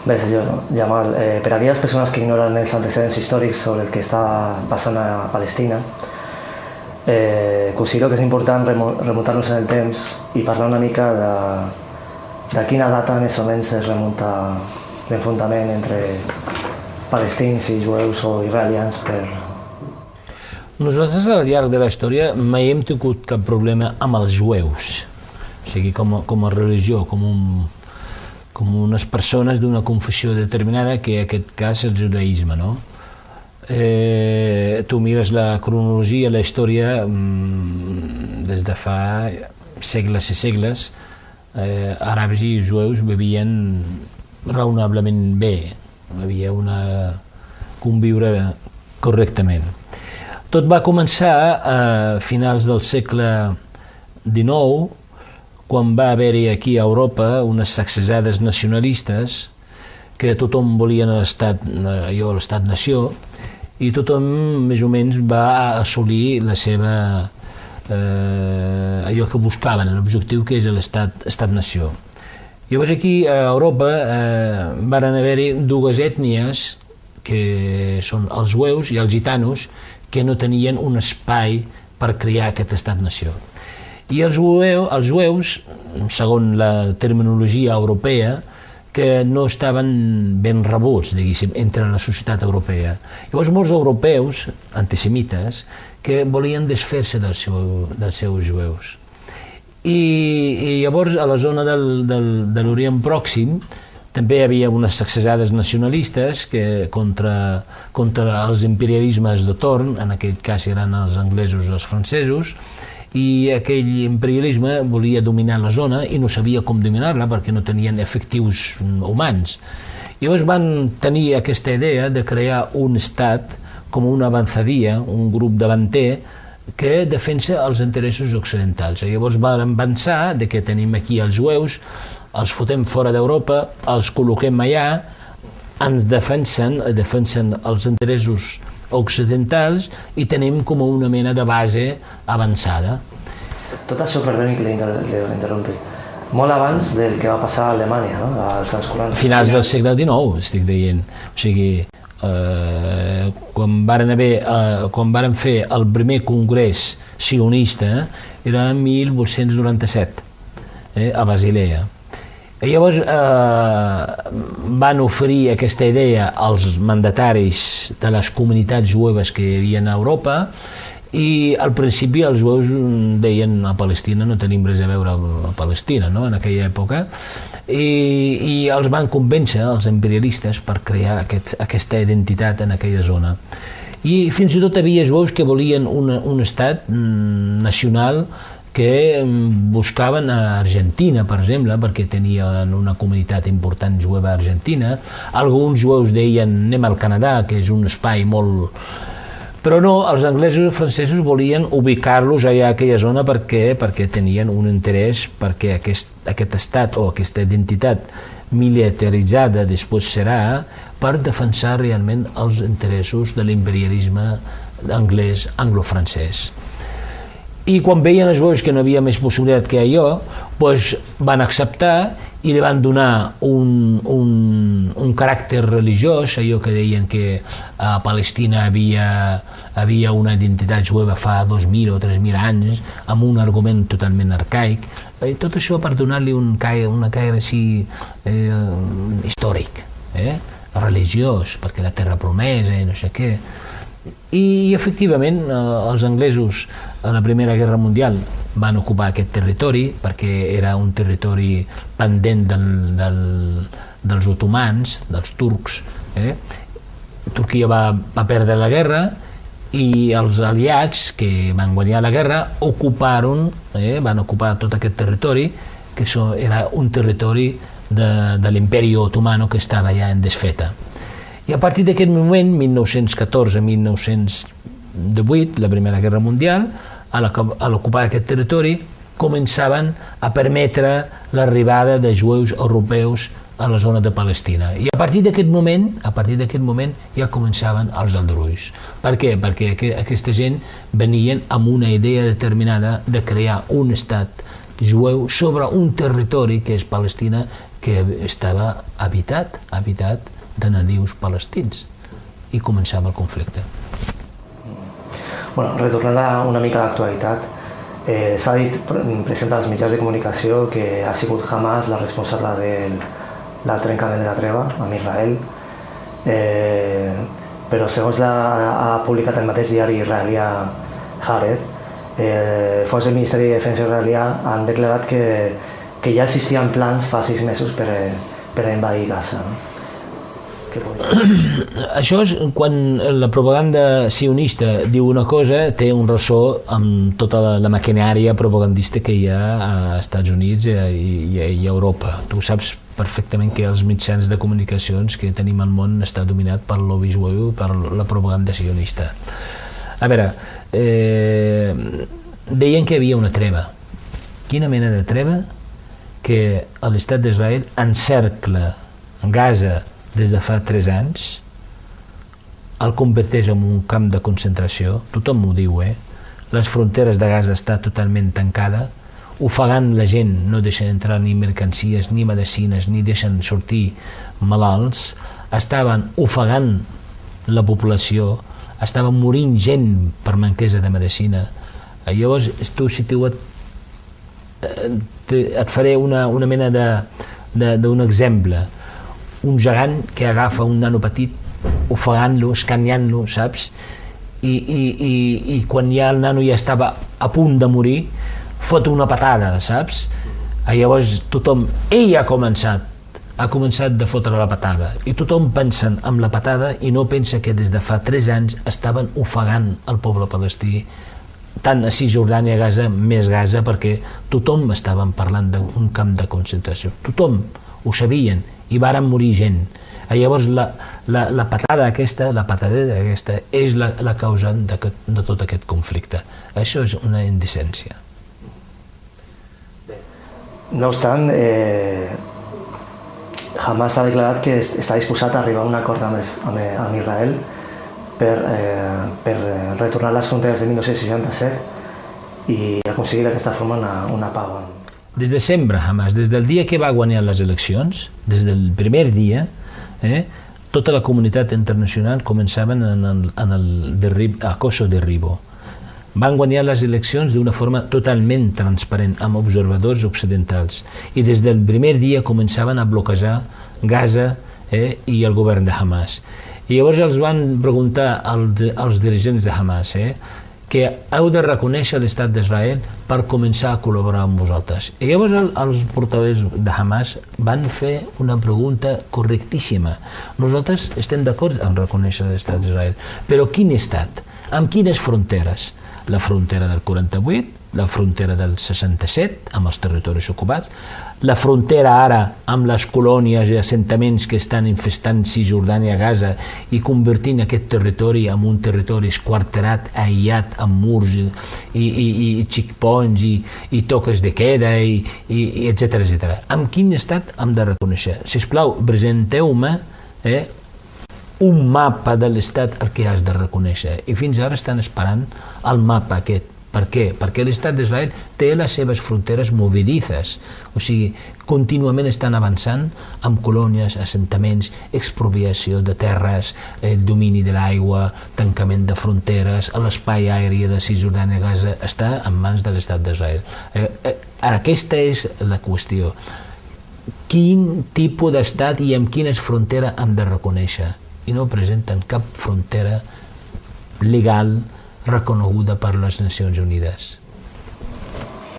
Bé, senyor Jamal, per a aquelles persones que ignoren els antecedents històrics sobre el que està passant a Palestina, considero que és important remuntar-nos en el temps i parlar una mica de quina data més o menys es remunta l'enfrontament entre palestins i jueus o israelians. Nosaltres al llarg de la història mai hem tingut cap problema amb els jueus, o sigui, com a religió, com unes persones d'una confessió determinada, que en aquest cas el judaïsme, no? Tu mires la cronologia, la història, des de fa segles i segles, àrabs i jueus vivien raonablement bé, havia conviure correctament. Tot va començar a finals del segle XIX, quan va haver-hi aquí a Europa unes sacsejades nacionalistes que tothom volia l'estat-nació, i tothom més o menys va assolir la seva allò que buscaven, l'objectiu que és l'estat-nació. Llavors aquí a Europa van haver-hi dues ètnies, que són els jueus i els gitanos, que no tenien un espai per crear aquest estat-nació. I els jueus, segons la terminologia europea, que no estaven ben rebuts, diguéssim, entre la societat europea. Llavors molts europeus, antisemites, que volien desfer-se dels seus jueus. I llavors a la zona de l'Orient Pròxim també hi havia unes sacsejades nacionalistes contra els imperialismes de torn, en aquell cas eren els anglesos i els francesos, i aquell imperialisme volia dominar la zona i no sabia com dominar-la perquè no tenien efectius humans. Llavors van tenir aquesta idea de crear un estat com una avançadia, un grup davanter que defensa els interessos occidentals. Llavors van pensar que tenim aquí els jueus, els fotem fora d'Europa, els col·loquem allà, ens defensen els interessos occidentals i tenim com una mena de base avançada. Tot això, perdoni que l'interrompi, molt abans del que va passar a Alemanya, no? Als anys 40. Finals del segle XIX, estic dient. O sigui, quan varen fer el primer congrés sionista, era en 1897, a Basilea. I llavors van oferir aquesta idea als mandataris de les comunitats jueves que hi havia a Europa, i al principi els jueus deien a Palestina no tenim res a veure a Palestina, no? En aquella època, i els van convèncer, els imperialistes, per crear aquesta identitat en aquella zona. I fins i tot havia jueus que volien un estat nacional que buscaven a Argentina, per exemple, perquè tenien una comunitat important jueva a Argentina. Alguns jueus deien anem al Canadà, que és un espai molt... Però no, els anglesos i francesos volien ubicar-los allà a aquella zona perquè tenien un interès, perquè aquest estat o aquesta identitat militaritzada després serà per defensar realment els interessos de l'imperialisme anglès, anglo-francès. I quan veien els jueus que no havia més possibilitat que allò, doncs van acceptar i li van donar un caràcter religiós, allò que deien que a Palestina havia una identitat jueva fa 2.000 o 3.000 anys, amb un argument totalment arcaic, i tot això per donar-li un caire així històric, religiós, perquè la terra promesa i no sé què. I efectivament els anglesos a la Primera Guerra Mundial van ocupar aquest territori perquè era un territori pendent dels otomans, dels turcs. Turquia va perdre la guerra i els aliats que van guanyar la guerra van ocupar tot aquest territori, que era un territori de l'imperi otomano que estava ja en desfeta. I a partir d'aquest moment, 1914-1918, la Primera Guerra Mundial, a l'ocupar aquest territori, començaven a permetre l'arribada de jueus europeus a la zona de Palestina. I a partir d'aquest moment ja començaven els aldarulls. Per què? Perquè aquesta gent venien amb una idea determinada de crear un estat jueu sobre un territori que és Palestina, que estava habitat de nadius palestins, i començava el conflicte. Bueno, retornant una mica a l'actualitat, s'ha dit, per exemple, als mitjans de comunicació que ha sigut Hamas la responsable del trencament de la treva amb Israel, però segons ha publicat el mateix diari israelià Haaretz, fons del Ministeri de Defensa israelià han declarat que ja existien plans fa 6 mesos per invadir Gaza. Això és quan la propaganda sionista diu una cosa, té un ressò amb tota la maquinària propagandista que hi ha als Estats Units i a Europa. Tu saps perfectament que els mitjans de comunicacions que tenim al món està dominat per el lobby jueu, per la propaganda sionista. A veure, deien que hi havia una treva. Quina mena de treva? Que l'Estat d'Israel encercla Gaza des de fa 3 anys, el converteix en un camp de concentració, tothom ho diu, les fronteres de Gaza estan totalment tancades, ofegant la gent, no deixen entrar ni mercancies, ni medicines, ni deixen sortir malalts, estaven ofegant la població, estaven morint gent per manquesa de medicina. Llavors, tu, si et faré una mena d'un exemple. Un gegant que agafa un nano petit, ofegant-lo, escanyant-lo, saps? I quan ja el nano ja estava a punt de morir, fot una patada, saps? Llavors tothom, ell ha començat de fotre la patada, i tothom pensa en la patada i no pensa que des de fa 3 anys estaven ofegant el poble palestí, tant a Cisjordània, Gaza, més Gaza, perquè tothom estava parlant d'un camp de concentració. Tothom ho sabien, i varen morir gent. Llavors la patada aquesta, la patadera aquesta, és la causant de tot aquest conflicte. Això és una indecència. No obstant, Hamas ha declarat que està disposat a arribar a un acord amb Israel per retornar a les fronteres de 1967 i aconseguir d'aquesta forma una pau. Des de sempre, Hamas, des del dia que va guanyar les eleccions, des del primer dia, tota la comunitat internacional començava en el acoso derribo. Van guanyar les eleccions d'una forma totalment transparent, amb observadors occidentals, i des del primer dia començaven a bloquejar Gaza i el govern de Hamas. I llavors els van preguntar als dirigents de Hamas que heu de reconèixer l'estat d'Israel per començar a col·laborar amb vosaltres. I llavors els portaveus de Hamas van fer una pregunta correctíssima. Nosaltres estem d'acord en reconèixer l'estat d'Israel, però quin estat? Amb quines fronteres? La frontera del 48, la frontera del 67, amb els territoris ocupats, la frontera ara amb les colònies i assentaments que estan infestant Cisjordània, Gaza, i convertint aquest territori en un territori esquarterat, aïllat, amb murs i checkpoints i toques de queda, etc. Amb quin estat hem de reconèixer? Sisplau, presenteu-me un mapa de l'estat al que has de reconèixer. I fins ara estan esperant el mapa aquest. Per què? Perquè l'estat d'Israel té les seves fronteres movedizes, o sigui, contínuament estan avançant amb colònies, assentaments, expropiació de terres, domini de l'aigua, tancament de fronteres, l'espai aeri de Cisjordània, Gaza, està en mans de l'estat d'Israel. Aquesta és la qüestió. Quin tipus d'estat i amb quines fronteres hem de reconèixer? I no presenten cap frontera legal reconeguda per les Nacions Unides.